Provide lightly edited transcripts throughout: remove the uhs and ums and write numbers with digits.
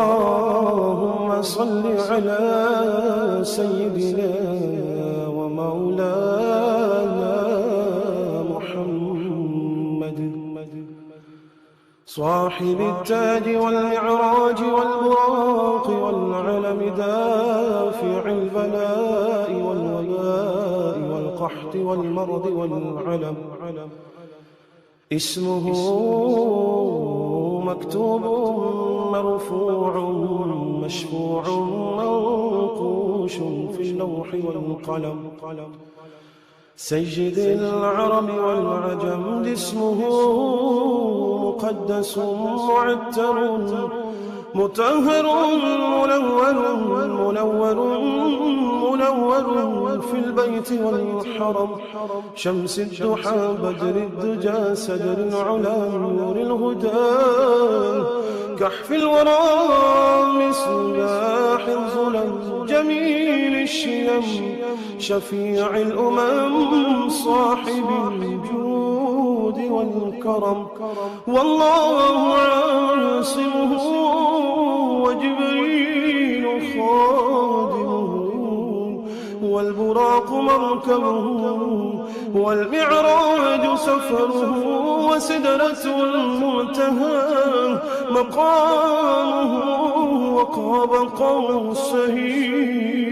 اللهم صل على سيدنا ومولانا محمد صاحب التاج والمعراج والبراق والعلم دافع البلاء والوباء والقحط والمرض والعلم اسمه مكتوب مرفوع مشفوع منقوش في اللوح والقلم سيد العرب والعجم اسمه مقدس معتر مطهر منور في البيت والحرم شمس الضحى بدر الدجى سدر العلا نور الهدى كحف الورى مصباح الظلم جميل الشيم شفيع الأمم صاحب الجود والكرم والله عاصمه وجبريل خادمه والبراق مركبه والمعراج سفره وسدرة المنتهى مقامه وقاب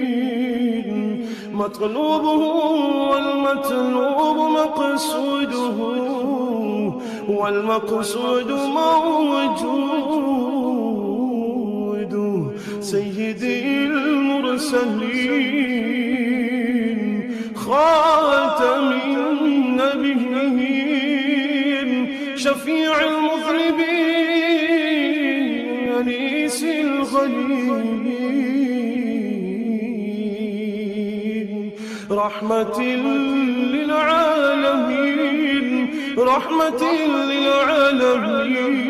قوسين مطلوبه والمطلوب مقصوده والمقصود موجود سيدي المرسلين خاتم النبيين شفيع المذنبين أنيس الغليلين رحمة للعالمين رحمة للعالمين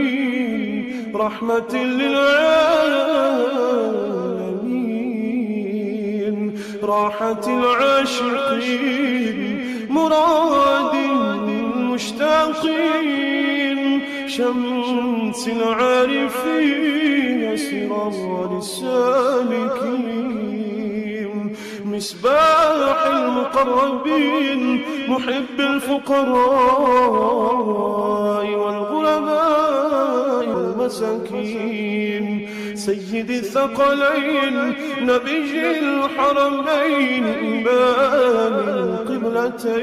رحمة للعالمين راحة العاشقين مراد المشتاقين شمس العارفين سراج السالكين مصباح المقربين محب الفقراء والغرباء والمساكين سيد الثقلين نبي الحرمين إمام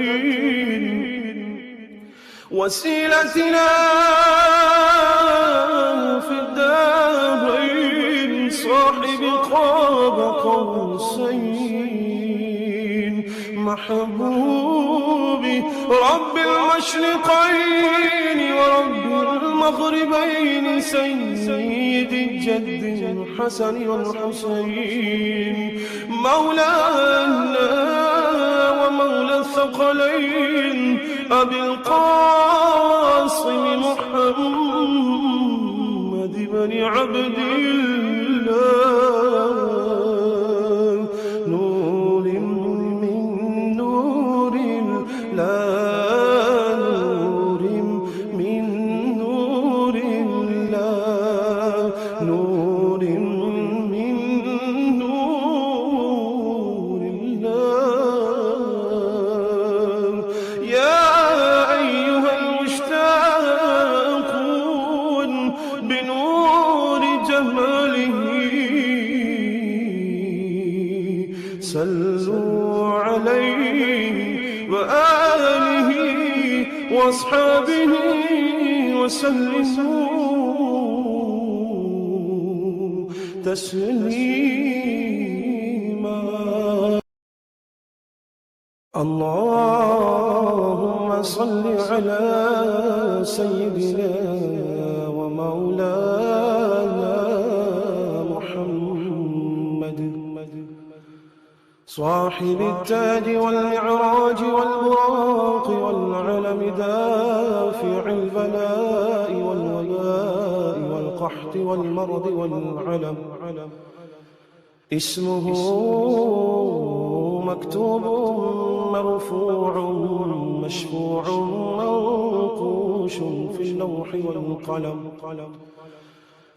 القبلتين وسيلتنا في الدارين صاحب قاب قوسين محبوبي رب المشرقين ورب المغربين سيد الجد الحسن والحسين مولانا ومولى الثقلين أبي القاسم محمد بن عبد الله نور من نور الله نور من نور الله نور من نور الله يا أيها المشتاقون بنور جماله صلوا عليه وآله وأصحابه وسلموا تسليما اللهم صل على سيدنا ومولانا محمد صاحب التاج والمعراج والبراق والعلم دافع البلاء والوباء والقحط والمرض والعلم اسمه مكتوب مرفوع مشفوع منقوش في اللوح والقلم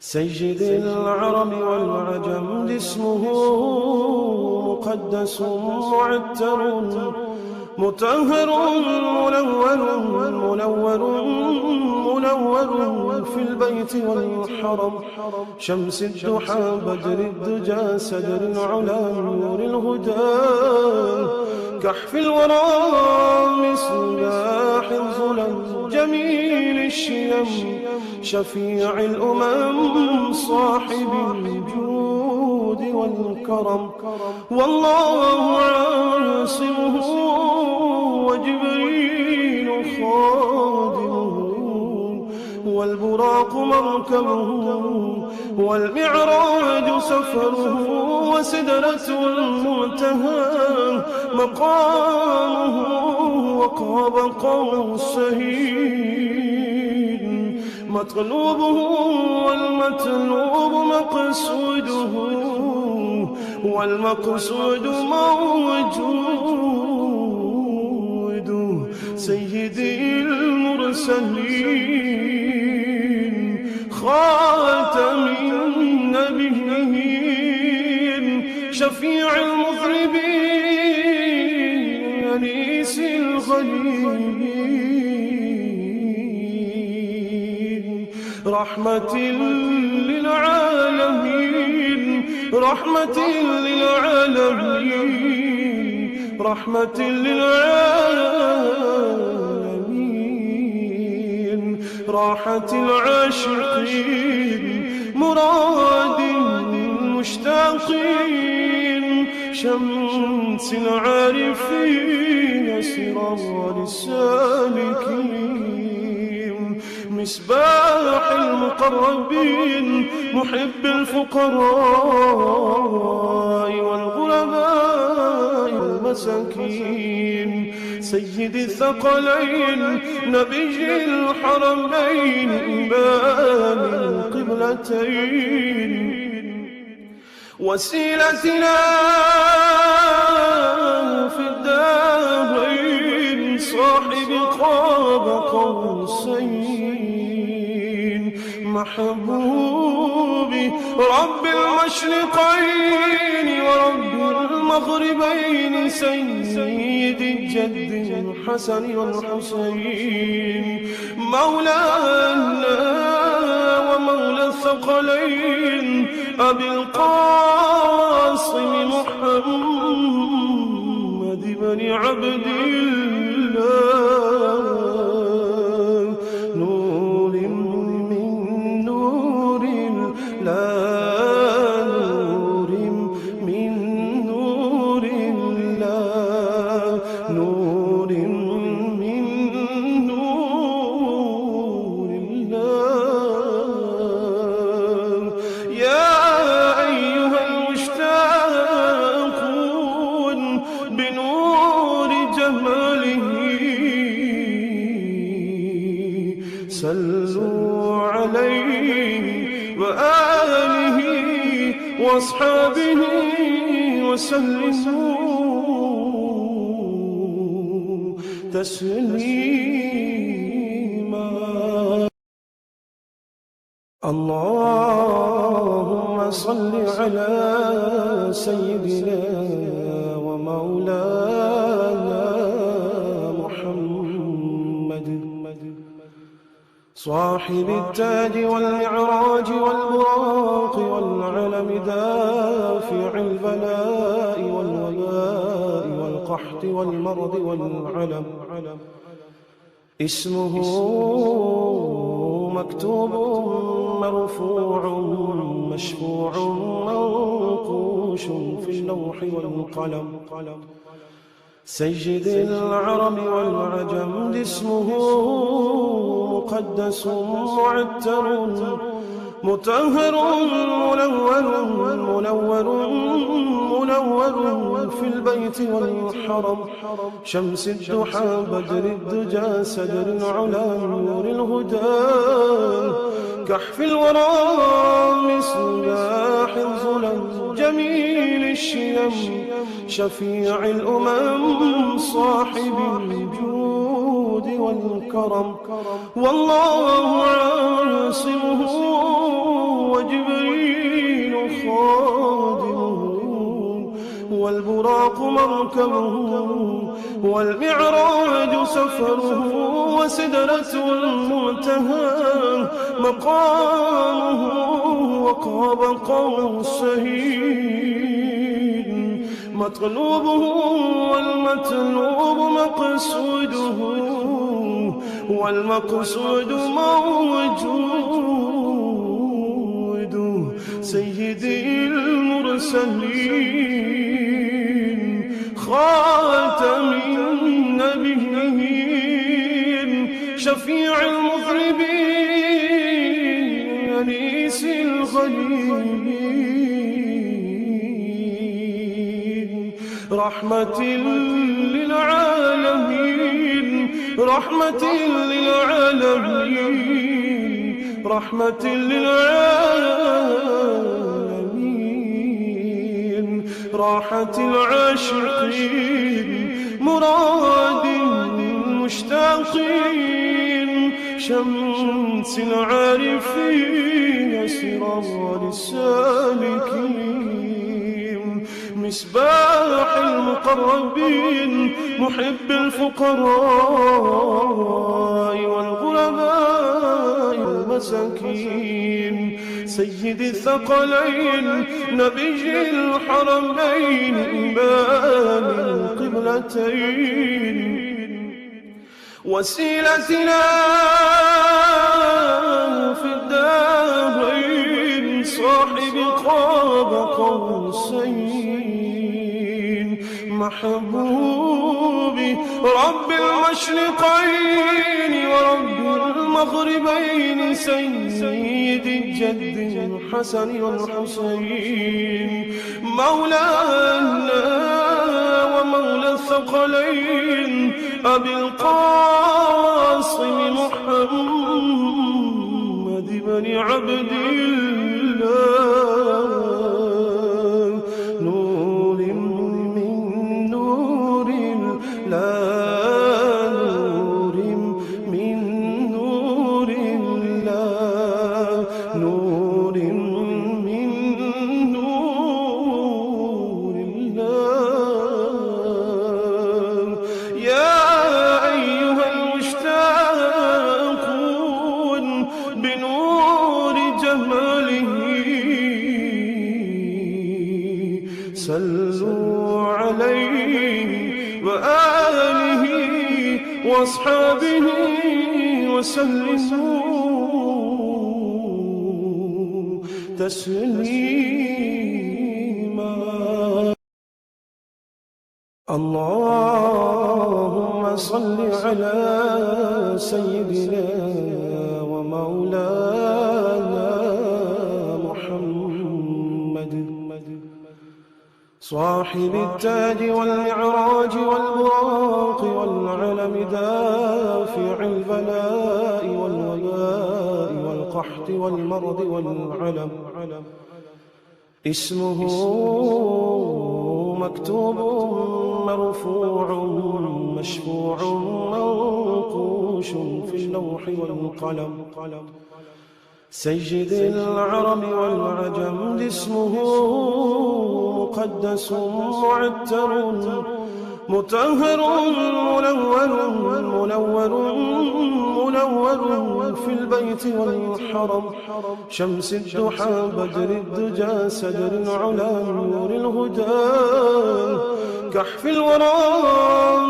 سيد العرب والعجم جسمه مقدس معتر مطهر منور في البيت والحرم شمس الضحى بدر الدجى سدر العلا نور الهدى كحف الورى مصباح الظلم جميل الشيم شفيع الأمم صاحب الجود والكرم والله عاصمه وجبريل خادمه والبراق مركبه والمعراج سفره وسدرة المنتهى مقامه وقاب قوسين مطلوبه والمطلوب مقصوده والمقصود موجود سيدي المرسلين خاتم النبيين شفيع المذنبين أنيس الغليل رحمة للعالمين رحمة للعالمين رحمة للعالمين راحة العاشقين مراد المشتاقين شمس العارفين سرار السالكين مصباح المقربين محب الفقراء والغرباء والمساكين سيد الثقلين نبي الحرمين إمام القبلتين وسيلتنا في الدارين صاحب قاب قوسين محبوب رب المشرقين ورب المغربين سيد الجد الحسن والحسين مولانا ومولى الثقلين أبي القاسم محمد بن عبد الله نور من نور الله نور من نور الله نور من نور الله يا أيها المشتاقون بنور جماله صلوا عليه وآله وأصحابه وسلموا تسليما اللهم صل على سيدنا ومولانا محمد صاحب التاج والمعراج والبراق والعلم دافع البلاء والوباء والقحط والمرض والعلم اسمه مكتوب مرفوع مشفوع منقوش في اللوح والقلم سيد العرب والعجم جسمه مقدس معتر مطهر منور في البيت والحرم شمس الضحى بدر الدجى سدر العلا نور الهدى كحف الورى مصباح الظلم جميل الشيم شفيع الأمم صاحب الجود والكرم والله عاصمه وجبريل خادمه والبراق مركبه والمعراج سفره وسدرة المنتهى مقامه وقاب قوسين مطلوبه والمطلوب مقصوده والمقصود موجود سيدي المرسلين خاتم النبيين شفيع المذنبين أنيس الغليلين رحمة للعالمين رحمة للعالمين رحمة للعالمين راحة العاشقين مراد المشتاقين شمس العارفين سراج السالكين مصباح المقربين محب الفقراء والغرباء والمساكين سيد الثقلين نبي الحرمين إمام القبلتين وسيلتنا في الدارين صاحب قاب قوسين محبوبي رب المشرقين ورب المغربين سيد الجد الحسن والحسين مولانا ومولى الثقلين أبي القاسم محمد بن عبد الله نور من نور الله نور من نور الله نور من نور الله يا أيها المشتاقون بنور جماله صلوا عليه وآله وأصحابه وسلموا تسليما اللهم صل على سيدنا ومولانا محمد صاحب التاج والمعراج والبراق والعلم دافع البلاء والوباء والقحط والمرض والعلم اسمه مكتوب مرفوع مشفوع منقوش في اللوح والقلم سيد العرب والعجم اسمه مقدس معتر مطهر منور في البيت والحرم شمس الضحى بدر الدجى سدر العلا نور الهدى كحف الورى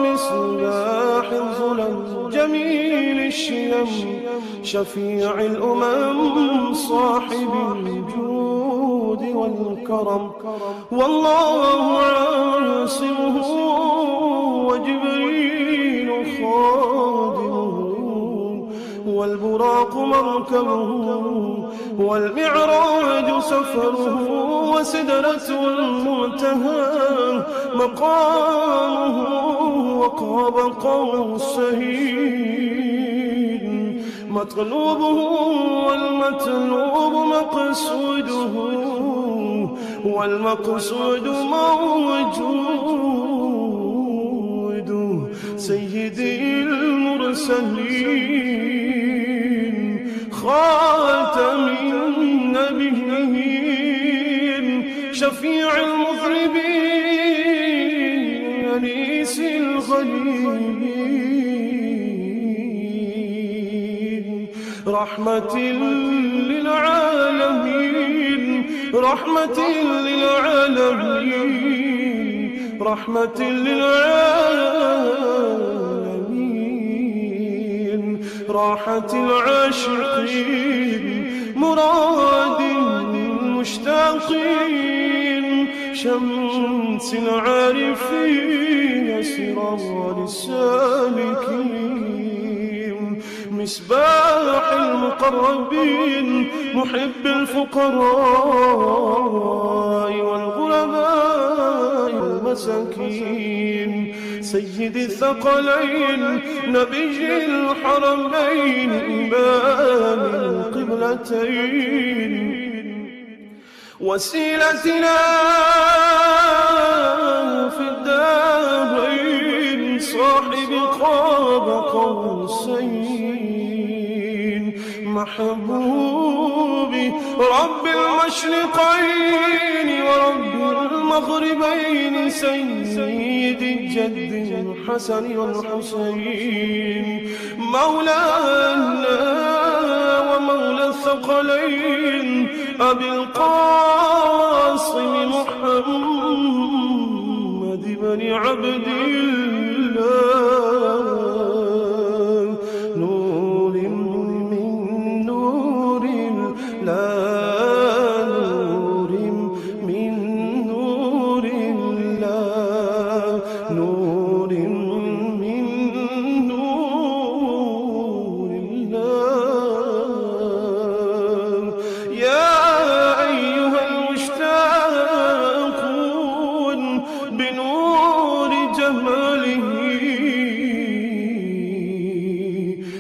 مصباح الظلم جميل الشيم شفيع الأمم صاحب الجود والكرم والله عاصمه وجبريل خادمه والبراق مركبه والمعراج سفره وسدرة المنتهى مقامه وقاب قوسين مطلوبه والمطلوب مقصوده والمقصود موجود سيدي المرسلين خاتم النبيين شفيع المذنبين أنيس الغليلين رحمة للعالمين رحمة للعالمين رحمة للعالمين راحة العاشقين مراد المشتاقين شمس العارفين سرار السالكين مصباح المقربين محب الفقراء والغرباء والمساكين سيد الثقلين نبي الحرمين إمام القبلتين وسيلتنا في الدارين صاحب قاب قوسين محبوبي رب المشرقين ورب المغربين سيد الجد الحسن والحسين مولانا ومولى الثقلين أبي القاسم محمد بن عبد الله نور من نور الله نور من نور الله نور من نور الله يا أيها المشتاقون بنور جماله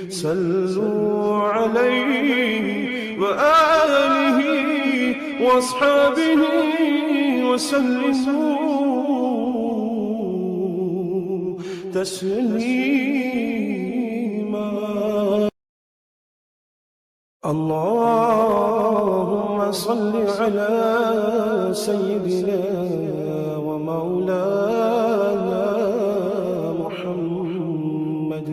صلوا عليه وآله وأصحابه وسلموا تسليما اللهم صل على سيدنا ومولانا محمد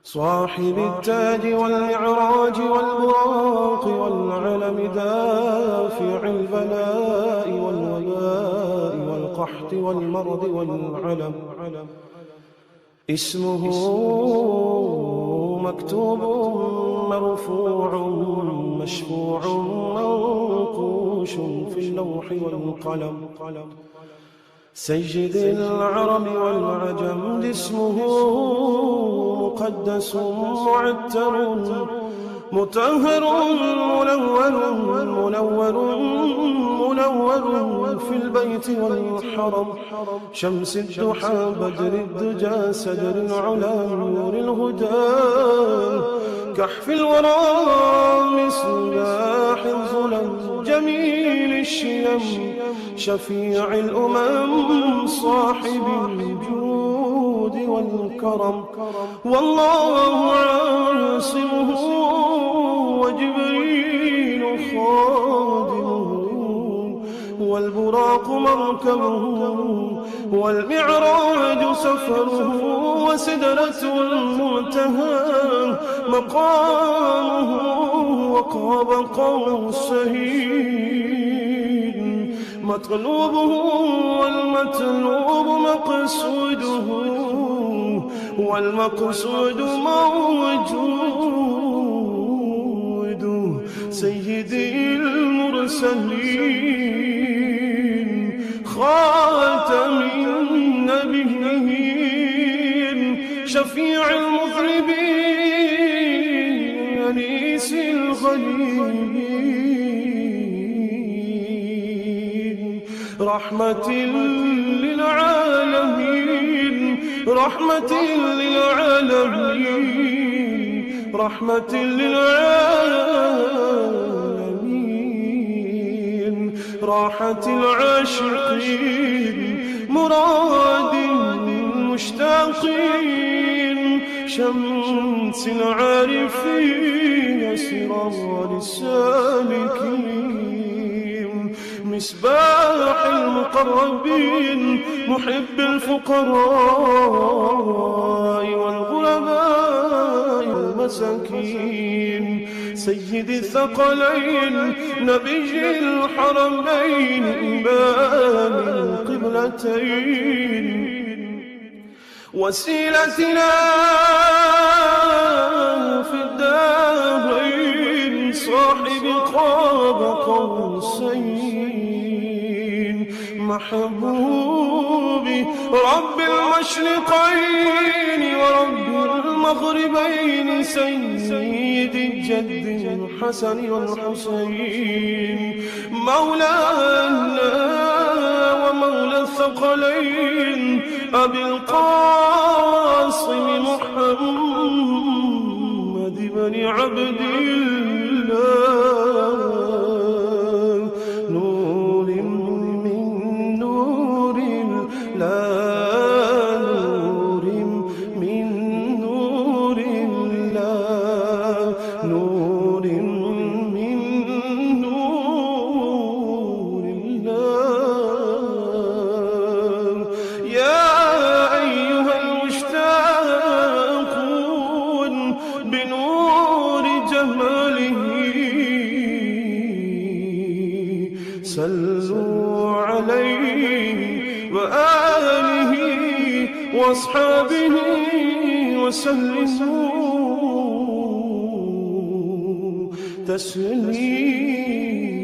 صاحب التاج والمعراج والبراق والعلم دافع البلاء والوباء والقحط والمرض والعلم اسمه مكتوب مرفوع مشفوع منقوش في اللوح والقلم سيد العرب والعجم اسمه مقدس معتر مطهر منور في البيت والحرم شمس الضحى بدر الدجى سدر العلا نور الهدى كحف الورى مصباح الظلم جميل الشيم شفيع الأمم صاحب الجود والكرم والله عاصمه وجبريل خادمه والبراق مركبه والمعراج سفره وسدرة المنتهى مقامه وقاب قوسين مطلوبه والمطلوب مقصوده والمقصود موجود سيدي المرسلين خاتم النبيين شفيع المذنبين أنيس الغليلين رحمة للعالمين رحمة للعالمين رحمة للعالمين راحة العاشقين مراد المشتاقين شمس العارفين سرار السالكين مصباح المقربين محب الفقراء والغرباء والمساكين سيد الثقلين نبي الحرمين إمام القبلتين وسيلتنا في الدارين صاحب قاب قوسين محبوبي رب المشرقين ورب المغربين سيد الجد الحسن والحسين مولانا ومولى الثقلين أبي القاسم محمد بن عبد الله نور من نور الله نور من نور الله نور من نور الله يا أيها المشتاقون بنور جماله صلوا عليه وآله وأصحابه وسلموا تسليما